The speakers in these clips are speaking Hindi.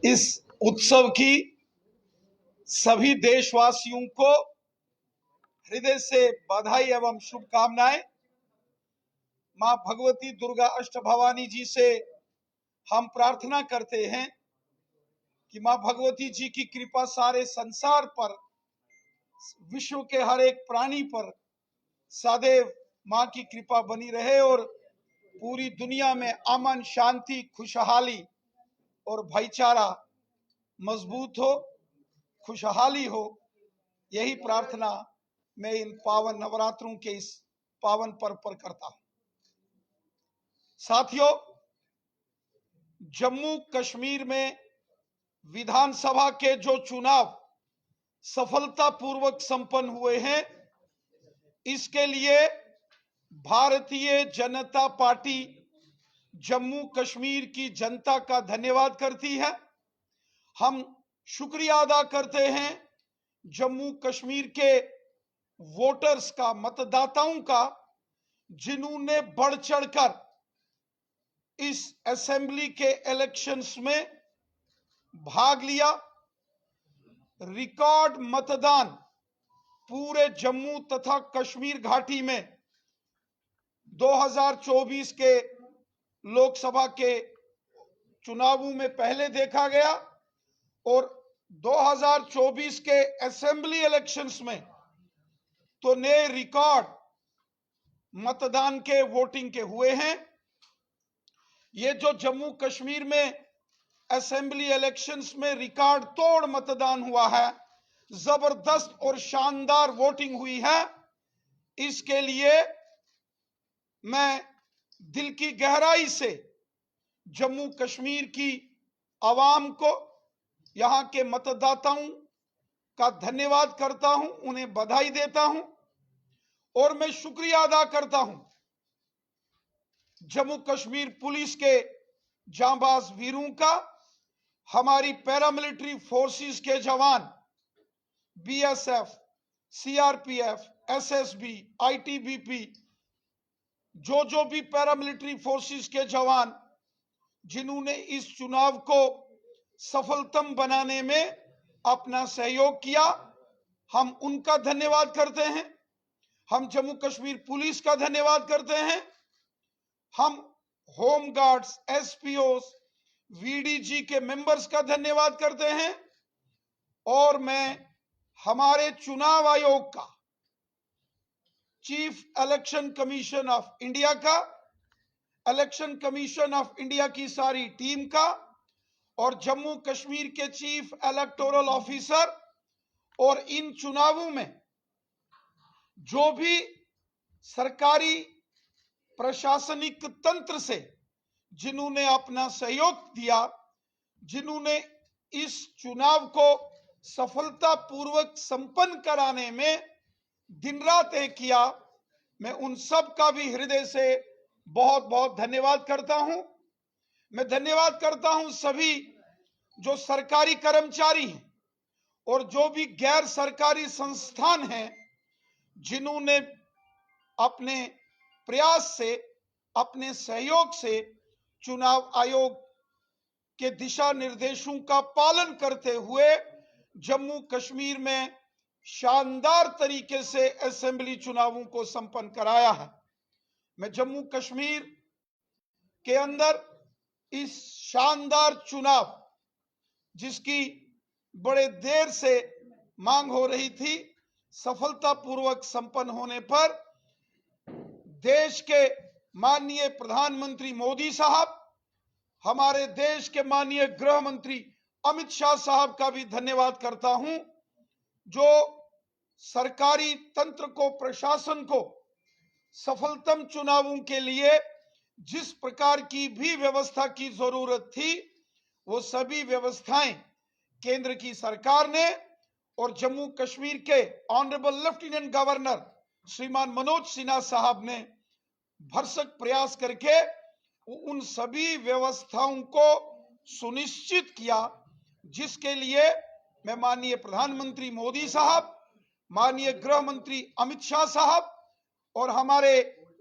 इस उत्सव की सभी देशवासियों को हृदय से बधाई एवं शुभकामनाएं। मां भगवती दुर्गा अष्टभवानी जी से हम प्रार्थना करते हैं कि मां भगवती जी की कृपा सारे संसार पर, विश्व के हर एक प्राणी पर सदैव मां की कृपा बनी रहे और पूरी दुनिया में अमन, शांति, खुशहाली और भाईचारा मजबूत हो, खुशहाली हो। यही प्रार्थना मैं इन पावन नवरात्रों के इस पावन पर्व पर करता हूं। साथियों, जम्मू कश्मीर में विधानसभा के जो चुनाव सफलतापूर्वक संपन्न हुए हैं, इसके लिए भारतीय जनता पार्टी जम्मू कश्मीर की जनता का धन्यवाद करती है। हम शुक्रिया अदा करते हैं जम्मू कश्मीर के वोटर्स का, मतदाताओं का, जिन्होंने बढ़ चढ़कर इस असेंबली के इलेक्शंस में भाग लिया। रिकॉर्ड मतदान पूरे जम्मू तथा कश्मीर घाटी में 2024 के लोकसभा के चुनावों में पहले देखा गया और 2024 के असेंबली इलेक्शंस में तो नए रिकॉर्ड मतदान के, वोटिंग के हुए हैं। ये जो जम्मू कश्मीर में असेंबली इलेक्शंस में रिकॉर्ड तोड़ मतदान हुआ है, जबरदस्त और शानदार वोटिंग हुई है, इसके लिए मैं दिल की गहराई से जम्मू कश्मीर की आवाम को, यहां के मतदाताओं का धन्यवाद करता हूं, उन्हें बधाई देता हूं और मैं शुक्रिया अदा करता हूं जम्मू कश्मीर पुलिस के जांबाज वीरों का, हमारी पैरामिलिट्री फोर्सेस के जवान, बीएसएफ, सीआरपीएफ, एसएसबी, आईटीबीपी, जो भी पैरामिलिट्री फोर्सेस के जवान जिन्होंने इस चुनाव को सफलतम बनाने में अपना सहयोग किया, हम उनका धन्यवाद करते हैं। हम जम्मू कश्मीर पुलिस का धन्यवाद करते हैं। हम होम गार्ड्स, एसपीओस, वीडीजी के मेंबर्स का धन्यवाद करते हैं और मैं हमारे चुनाव आयोग का, chief election commission of India का, इलेक्शन कमीशन ऑफ इंडिया की सारी टीम का और जम्मू कश्मीर के चीफ इलेक्टोरल ऑफिसर और इन चुनावों में जो भी सरकारी प्रशासनिक तंत्र से जिन्होंने अपना सहयोग दिया, जिन्होंने इस चुनाव को सफलतापूर्वक संपन्न कराने में दिन रात एक किया, मैं उन सब का भी हृदय से बहुत बहुत धन्यवाद करता हूं। मैं धन्यवाद करता हूं सभी जो सरकारी कर्मचारी हैं और जो भी गैर सरकारी संस्थान हैं, जिन्होंने अपने प्रयास से, अपने सहयोग से चुनाव आयोग के दिशा निर्देशों का पालन करते हुए जम्मू कश्मीर में शानदार तरीके से असेंबली चुनावों को संपन्न कराया है। मैं जम्मू कश्मीर के अंदर इस शानदार चुनाव, जिसकी बड़े देर से मांग हो रही थी, सफलतापूर्वक संपन्न होने पर देश के माननीय प्रधानमंत्री मोदी साहब, हमारे देश के माननीय गृह मंत्री अमित शाह साहब का भी धन्यवाद करता हूं, जो सरकारी तंत्र को, प्रशासन को सफलतम चुनावों के लिए जिस प्रकार की भी व्यवस्था की जरूरत थी, वो सभी व्यवस्थाएं केंद्र की सरकार ने और जम्मू कश्मीर के ऑनरेबल लेफ्टिनेंट गवर्नर श्रीमान मनोज सिन्हा साहब ने भरसक प्रयास करके उन सभी व्यवस्थाओं को सुनिश्चित किया, जिसके लिए मैं माननीय प्रधानमंत्री मोदी साहब, माननीय गृह मंत्री अमित शाह साहब और हमारे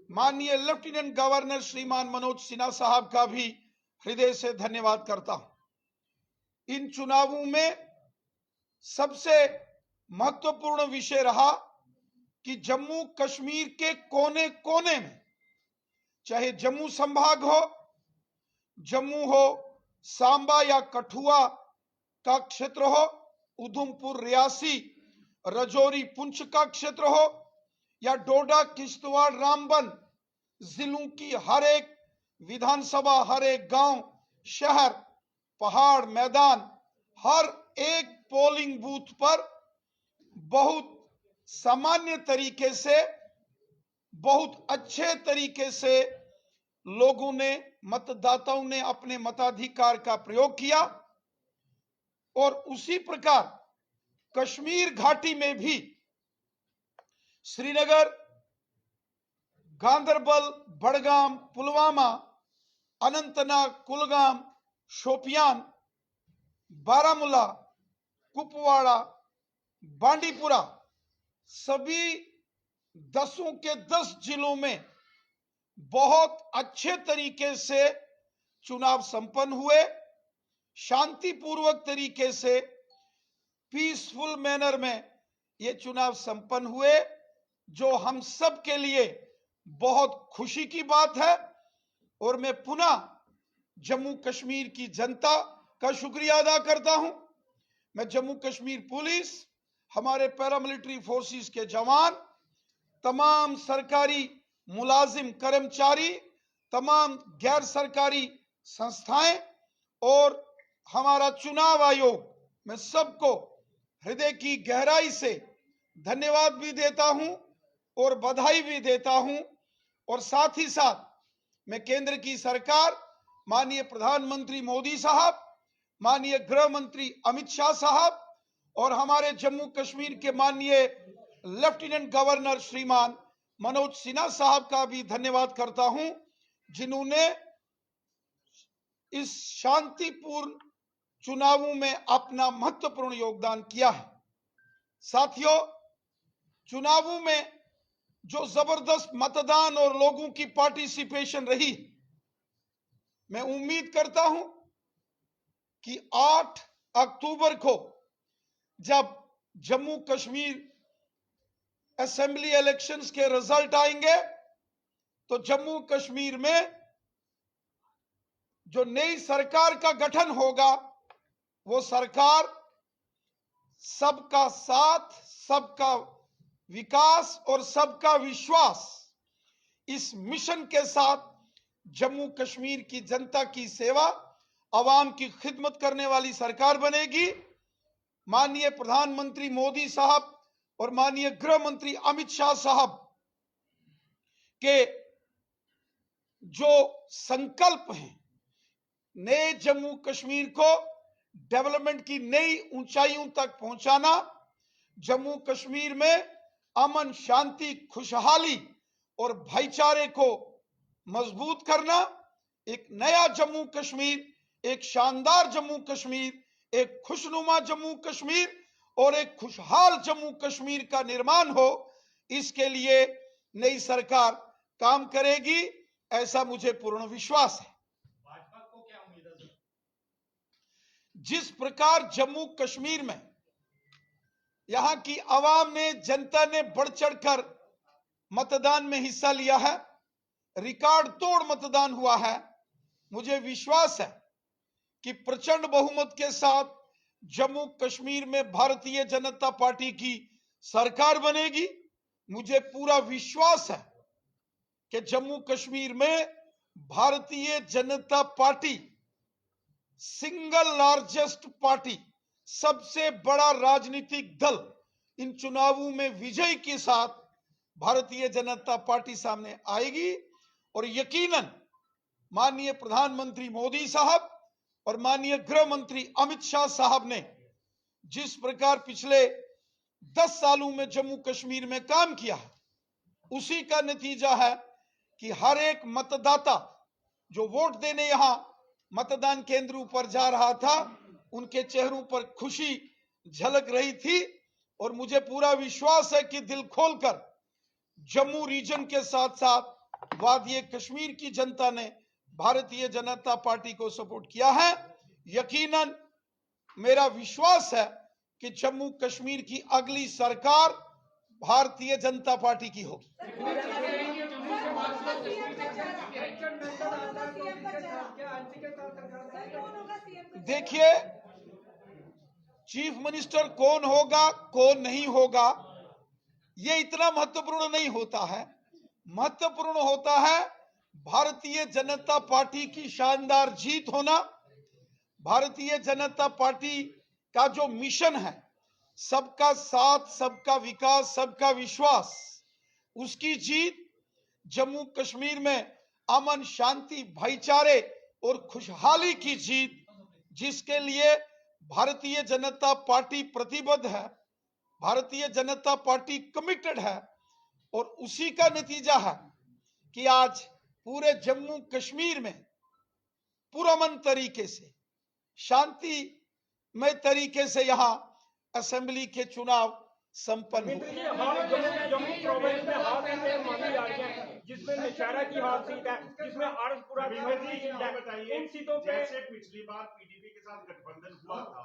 माननीय लेफ्टिनेंट गवर्नर श्रीमान मनोज सिन्हा साहब का भी हृदय से धन्यवाद करता हूं। इन चुनावों में सबसे महत्वपूर्ण विषय रहा कि जम्मू कश्मीर के कोने कोने में, चाहे जम्मू संभाग हो, जम्मू हो, सांबा या कठुआ का क्षेत्र हो, उधमपुर, रियासी, राजौरी, पुंछ का क्षेत्र हो, या डोडा, किश्तवाड़, रामबन जिलों की हर एक विधानसभा, हर एक गांव, शहर, पहाड़, मैदान, हर एक पोलिंग बूथ पर बहुत सामान्य तरीके से, बहुत अच्छे तरीके से लोगों ने, मतदाताओं ने अपने मताधिकार का प्रयोग किया। और उसी प्रकार कश्मीर घाटी में भी श्रीनगर, गांदरबल, बड़गाम, पुलवामा, अनंतनाग, कुलगाम, शोपियान, बारामूला, कुपवाड़ा, बांडीपुरा, सभी 10 के 10 जिलों में बहुत अच्छे तरीके से चुनाव संपन्न हुए, शांतिपूर्वक तरीके से, पीसफुल मैनर में ये चुनाव संपन्न हुए, जो हम सब के लिए बहुत खुशी की बात है। और मैं पुनः जम्मू कश्मीर की जनता का शुक्रिया अदा करता हूं। मैं जम्मू कश्मीर पुलिस, हमारे पैरामिलिट्री फोर्सेस के जवान, तमाम सरकारी मुलाजिम, कर्मचारी, तमाम गैर सरकारी संस्थाएं और हमारा चुनाव आयोग, मैं सबको हृदय की गहराई से धन्यवाद भी देता हूं और बधाई भी देता हूं। और साथ ही साथ मैं केंद्र की सरकार, माननीय प्रधानमंत्री मोदी साहब, माननीय गृह मंत्री अमित शाह साहब और हमारे जम्मू कश्मीर के माननीय लेफ्टिनेंट गवर्नर श्रीमान मनोज सिन्हा साहब का भी धन्यवाद करता हूं, जिन्होंने इस शांतिपूर्ण चुनावों में अपना महत्वपूर्ण योगदान किया है। साथियों, चुनावों में जो जबरदस्त मतदान और लोगों की पार्टिसिपेशन रही, मैं उम्मीद करता हूं कि 8 अक्टूबर को जब जम्मू कश्मीर असेंबली इलेक्शंस के रिजल्ट आएंगे, तो जम्मू कश्मीर में जो नई सरकार का गठन होगा, वो सरकार सबका साथ, सबका विकास और सबका विश्वास, इस मिशन के साथ जम्मू कश्मीर की जनता की सेवा, आवाम की खिदमत करने वाली सरकार बनेगी। माननीय प्रधानमंत्री मोदी साहब और माननीय गृह मंत्री अमित शाह साहब के जो संकल्प हैं, नए जम्मू कश्मीर को डेवलपमेंट की नई ऊंचाइयों तक पहुंचाना, जम्मू कश्मीर में अमन, शांति, खुशहाली और भाईचारे को मजबूत करना, एक नया जम्मू कश्मीर, एक शानदार जम्मू कश्मीर, एक खुशनुमा जम्मू कश्मीर और एक खुशहाल जम्मू कश्मीर का निर्माण हो, इसके लिए नई सरकार काम करेगी, ऐसा मुझे पूर्ण विश्वास है। भाजपा को क्या उम्मीद है सर? जिस प्रकार जम्मू कश्मीर में यहां की आवाम ने, जनता ने बढ़ चढ़कर मतदान में हिस्सा लिया है, रिकॉर्ड तोड़ मतदान हुआ है, मुझे विश्वास है कि प्रचंड बहुमत के साथ जम्मू कश्मीर में भारतीय जनता पार्टी की सरकार बनेगी। मुझे पूरा विश्वास है कि जम्मू कश्मीर में Bharatiya Janata party single largest party, सबसे बड़ा राजनीतिक दल, इन चुनावों में विजय के साथ भारतीय जनता पार्टी सामने आएगी। और यकीनन माननीय प्रधानमंत्री मोदी साहब और माननीय गृह मंत्री अमित शाह साहब ने जिस प्रकार पिछले 10 सालों में जम्मू कश्मीर में काम किया है, उसी का नतीजा है कि हर एक मतदाता जो वोट देने यहां मतदान केंद्रों पर जा रहा था, उनके चेहरों पर खुशी झलक रही थी। और मुझे पूरा विश्वास है कि दिल खोलकर जम्मू रीजन के साथ साथ वादिये कश्मीर की जनता ने भारतीय जनता पार्टी को सपोर्ट किया है। यकीनन मेरा विश्वास है कि जम्मू कश्मीर की अगली सरकार भारतीय जनता पार्टी की होगी। देखिए, चीफ मिनिस्टर कौन होगा, कौन नहीं होगा, ये इतना महत्वपूर्ण नहीं होता है। महत्वपूर्ण होता है भारतीय जनता पार्टी की शानदार जीत होना, भारतीय जनता पार्टी का जो मिशन है, सबका साथ, सबका विकास, सबका विश्वास, उसकी जीत, जम्मू कश्मीर में अमन, शांति, भाईचारे और खुशहाली की जीत, जिसके लिए भारतीय जनता पार्टी प्रतिबद्ध है, भारतीय जनता पार्टी कमिटेड है, और उसी का नतीजा है कि आज पूरे जम्मू कश्मीर में पुरअमन तरीके से, शांतिमय तरीके से यहां असेंबली के चुनाव संपन्न हुए। जम्मू प्रोविंस में हार सीटें मानी जा रही हैं, जिसमें नौशहरा की हार सीट है, जिसमें आरसपुरा की हार सीट है। बताइए, इन सीटों पे जैसे पिछली बार पीडीपी के साथ गठबंधन हुआ था,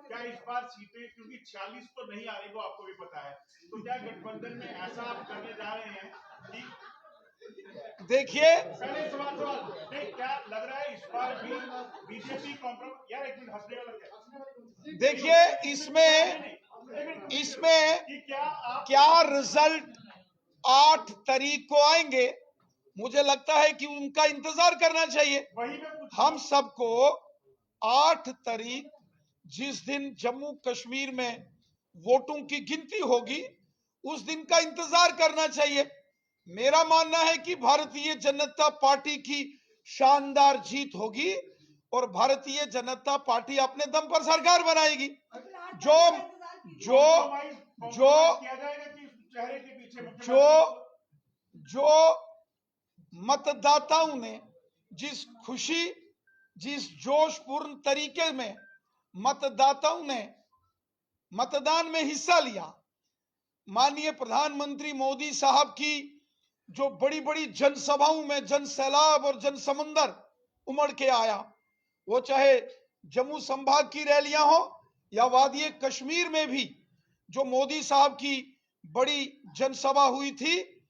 क्या इस बार सीटें, क्योंकि 46 तो नहीं आ रही, वो आपको भी पता है, तो क्या गठबंधन में ऐसा आप करने जा रहे हैं कि देखिए, पहले सवाल नहीं, क्या लग रहा है इस बार भी बीजेपी कॉम्प्रोमाइज? यार एक मिनट, हंसने वाला क्या? देखिए, इसमें क्या रिजल्ट 8 तारीख को आएंगे, मुझे लगता है कि उनका इंतजार करना चाहिए। हम सबको 8 तारीख, जिस दिन जम्मू कश्मीर में वोटों की गिनती होगी, उस दिन का इंतजार करना चाहिए। मेरा मानना है कि भारतीय जनता पार्टी की शानदार जीत होगी और भारतीय जनता पार्टी अपने दम पर सरकार बनाएगी। जो जो जो जो जो मतदाताओं ने जिस खुशी, जिस जोशपूर्ण तरीके में मतदाताओं ने मतदान में हिस्सा लिया, माननीय प्रधानमंत्री मोदी साहब की जो बड़ी बड़ी जनसभाओं में जन सैलाब और जन समंदर उमड़ के आया, वो चाहे जम्मू संभाग की रैलियां हो या वादी कश्मीर में भी जो मोदी साहब की बड़ी जनसभा हुई थी,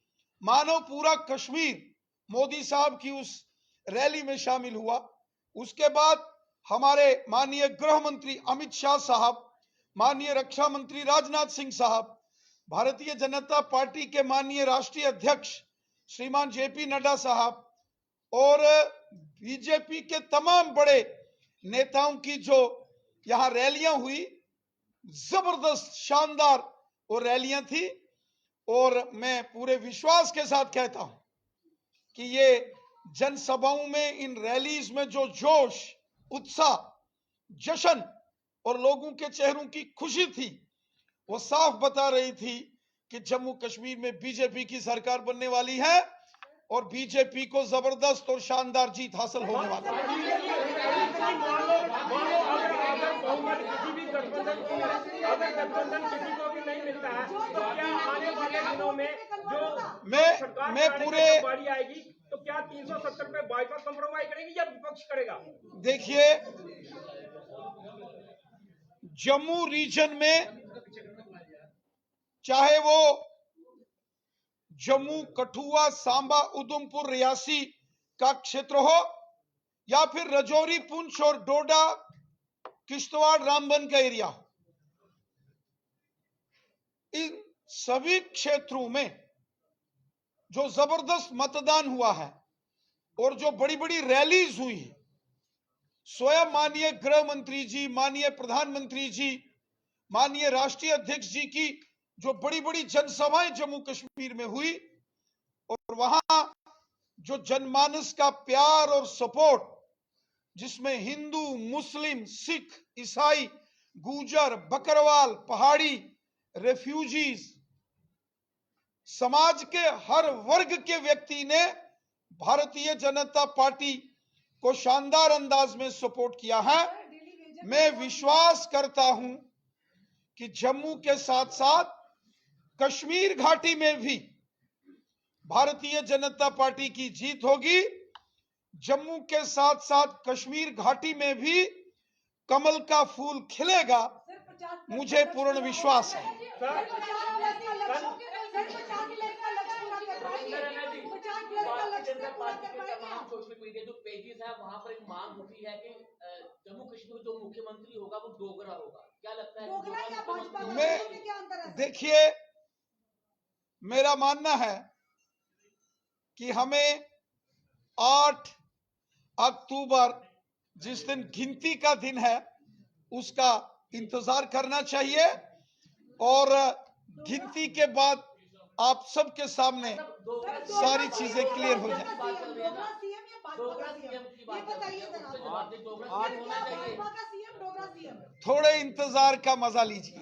मानो पूरा कश्मीर मोदी साहब की उस रैली में शामिल हुआ। उसके बाद हमारे माननीय गृह मंत्री अमित शाह साहब, माननीय रक्षा मंत्री राजनाथ सिंह साहब, भारतीय जनता पार्टी के माननीय राष्ट्रीय अध्यक्ष श्रीमान जेपी नड्डा साहब और बीजेपी के तमाम बड़े नेताओं की जो यहां रैलियां हुई, जबरदस्त शानदार वो रैलियां थी। और मैं पूरे विश्वास के साथ कहता हूं कि ये जनसभाओं में, इन रैलीज में जो जोश, उत्साह, जश्न और लोगों के चेहरों की खुशी थी, वो साफ बता रही थी कि जम्मू कश्मीर में बीजेपी की सरकार बनने वाली है और बीजेपी को जबरदस्त और शानदार जीत हासिल होने वाली है। मैं पूरे आएगी तो क्या 370 पे बाईपास कंप्रोमाइज करेगी या विपक्ष करेगा? देखिए, जम्मू रीजन में चाहे वो जम्मू, कठुआ, सांबा, उधमपुर, रियासी का क्षेत्र हो या फिर रजौरी, पुंछ और डोडा, किश्तवाड़, रामबन का एरिया हो, इन सभी क्षेत्रों में जो जबरदस्त मतदान हुआ है और जो बड़ी बड़ी रैलीज हुई है, स्वयं माननीय गृह मंत्री जी, माननीय प्रधानमंत्री जी, माननीय राष्ट्रीय अध्यक्ष जी की जो बड़ी बड़ी जनसभाएं जम्मू कश्मीर में हुई और वहां जो जनमानस का प्यार और सपोर्ट, जिसमें हिंदू, मुस्लिम, सिख, ईसाई, गुजर, बकरवाल, पहाड़ी, रेफ्यूजीज, समाज के हर वर्ग के व्यक्ति ने भारतीय जनता पार्टी को शानदार अंदाज में सपोर्ट किया है। मैं विश्वास करता हूं कि जम्मू के साथ साथ कश्मीर घाटी में भी भारतीय जनता पार्टी की जीत होगी। जम्मू के साथ साथ कश्मीर घाटी में भी कमल का फूल खिलेगा, मुझे पूर्ण विश्वास है। सोशल मीडिया जो पेजेस है वहां पर एक मांग उठी है कि जम्मू कश्मीर जो मुख्यमंत्री होगा वो डोगरा होगा। क्या लगता है? देखिए, मेरा मानना है कि हमें 8 अक्टूबर जिस दिन गिनती का दिन है उसका इंतजार करना चाहिए और गिनती के बाद आप सबके सामने सारी चीजें क्लियर हो जाए। थोड़े इंतजार का मजा लीजिए।